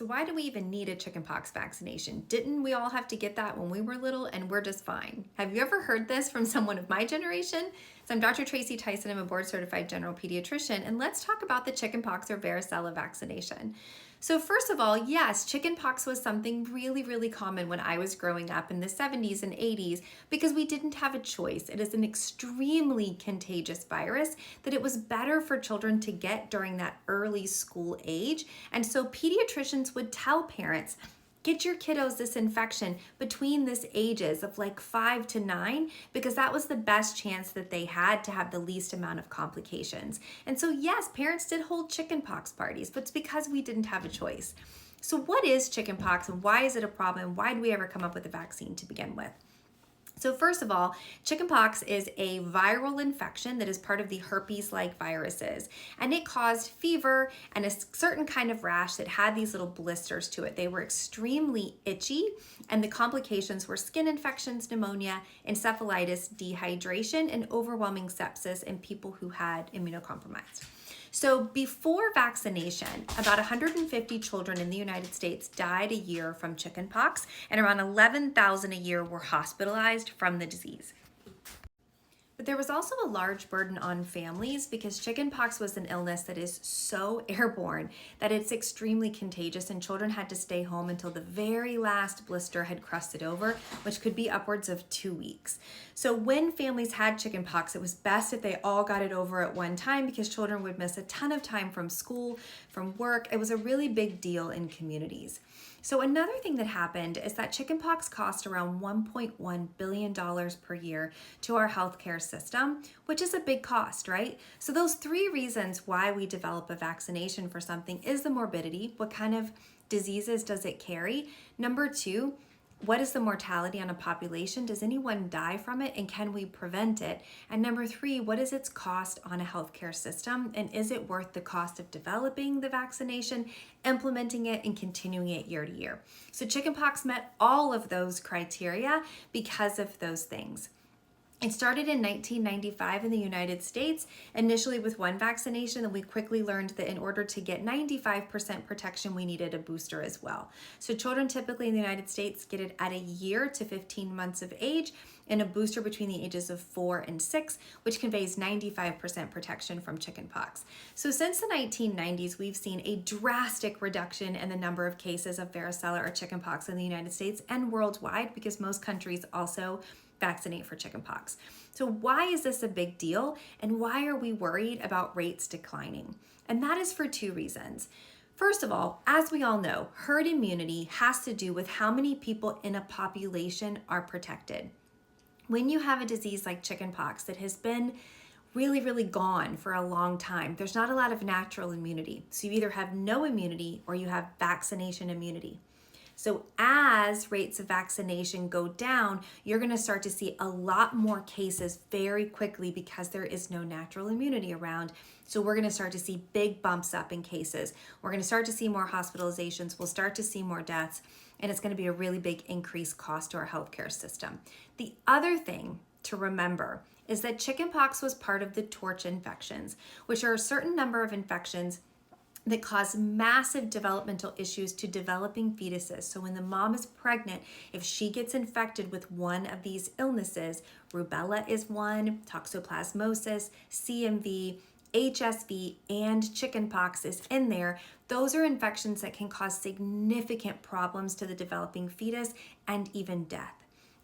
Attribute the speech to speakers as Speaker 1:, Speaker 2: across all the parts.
Speaker 1: So why do we even need a chickenpox vaccination? Didn't we all have to get that when we were little and we're just fine? Have you ever heard this from someone of my generation? So I'm Dr. Tracy Tyson. I'm a board certified general pediatrician, and let's talk about the chickenpox or varicella vaccination. So first of all, yes, chickenpox was something really, really common when I was growing up in the 70s and 80s because we didn't have a choice. It is an extremely contagious virus that it was better for children to get during that early school age. And so pediatricians would tell parents, get your kiddos this infection between this ages of like 5 to 9 because that was the best chance that they had to have the least amount of complications. And so yes, parents did hold chickenpox parties, but it's because we didn't have a choice. So what is chickenpox and why is it a problem? Why did we ever come up with a vaccine to begin with? So first of all, chickenpox is a viral infection that is part of the herpes-like viruses, and it caused fever and a certain kind of rash that had these little blisters to it. They were extremely itchy, and the complications were skin infections, pneumonia, encephalitis, dehydration, and overwhelming sepsis in people who had immunocompromised. So before vaccination, about 150 children in the United States died a year from chickenpox, and around 11,000 a year were hospitalized from the disease. But there was also a large burden on families because chickenpox was an illness that is so airborne that it's extremely contagious, and children had to stay home until the very last blister had crusted over, which could be upwards of 2 weeks. So when families had chickenpox, it was best if they all got it over at one time because children would miss a ton of time from school, from work. It was a really big deal in communities. So another thing that happened is that chickenpox cost around $1.1 billion per year to our healthcare system, which is a big cost, right? So those 3 reasons why we develop a vaccination for something is the morbidity. What kind of diseases does it carry? Number 2, what is the mortality on a population? Does anyone die from it, and can we prevent it? And number 3, what is its cost on a healthcare system, and is it worth the cost of developing the vaccination, implementing it, and continuing it year to year? So chickenpox met all of those criteria because of those things. It started in 1995 in the United States, initially with one vaccination, and we quickly learned that in order to get 95% protection, we needed a booster as well. So children typically in the United States get it at a year to 15 months of age, and a booster between the ages of 4 and 6, which conveys 95% protection from chickenpox. So since the 1990s, we've seen a drastic reduction in the number of cases of varicella or chickenpox in the United States and worldwide because most countries also vaccinate for chickenpox. So why is this a big deal, and why are we worried about rates declining? And that is for 2 reasons. First of all, as we all know, herd immunity has to do with how many people in a population are protected. When you have a disease like chickenpox that has been really gone for a long time, there's not a lot of natural immunity. So you either have no immunity or you have vaccination immunity. So as rates of vaccination go down, you're going to start to see a lot more cases very quickly because there is no natural immunity around. So we're going to start to see big bumps up in cases. We're going to start to see more hospitalizations. We'll start to see more deaths, and it's going to be a really big increased cost to our healthcare system. The other thing to remember is that chickenpox was part of the torch infections, which are a certain number of infections that cause massive developmental issues to developing fetuses. So when the mom is pregnant, if she gets infected with one of these illnesses, rubella is one, toxoplasmosis, CMV, HSV, and chickenpox is in there. Those are infections that can cause significant problems to the developing fetus and even death.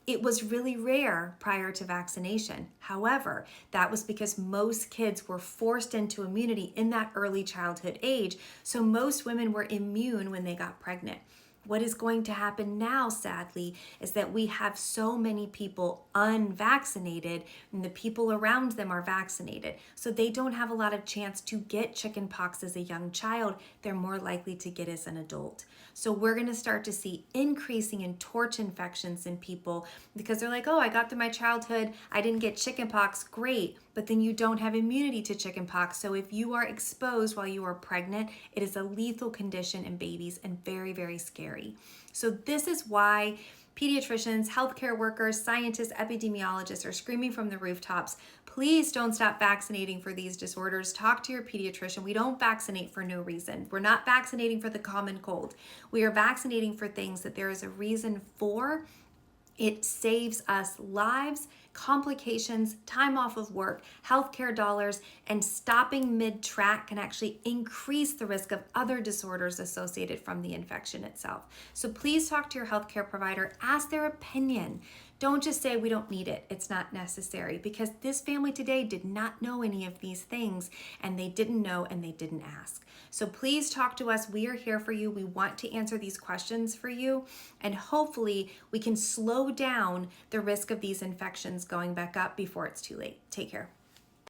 Speaker 1: It was really rare prior to vaccination. However, that was because most kids were forced into immunity in that early childhood age, so most women were immune when they got pregnant. What is going to happen now, sadly, is that we have so many people unvaccinated and the people around them are vaccinated. So they don't have a lot of chance to get chickenpox as a young child. They're more likely to get as an adult. So we're going to start to see increasing in torch infections in people because they're like, oh, I got through my childhood. I didn't get chickenpox. Great. but then you don't have immunity to chickenpox. So if you are exposed while you are pregnant, it is a lethal condition in babies and very, very scary. So this is why pediatricians, healthcare workers, scientists, epidemiologists are screaming from the rooftops, please don't stop vaccinating for these disorders. Talk to your pediatrician. We don't vaccinate for no reason. We're not vaccinating for the common cold. We are vaccinating for things that there is a reason for. It saves us lives, complications, time off of work, healthcare dollars, and stopping mid-track can actually increase the risk of other disorders associated from the infection itself. So please talk to your healthcare provider, ask their opinion. Don't just say we don't need it, it's not necessary, because this family today did not know any of these things, and they didn't know and they didn't ask. So please talk to us. We are here for you. We want to answer these questions for you, and hopefully we can slow down the risk of these infections going back up before it's too late. Take care.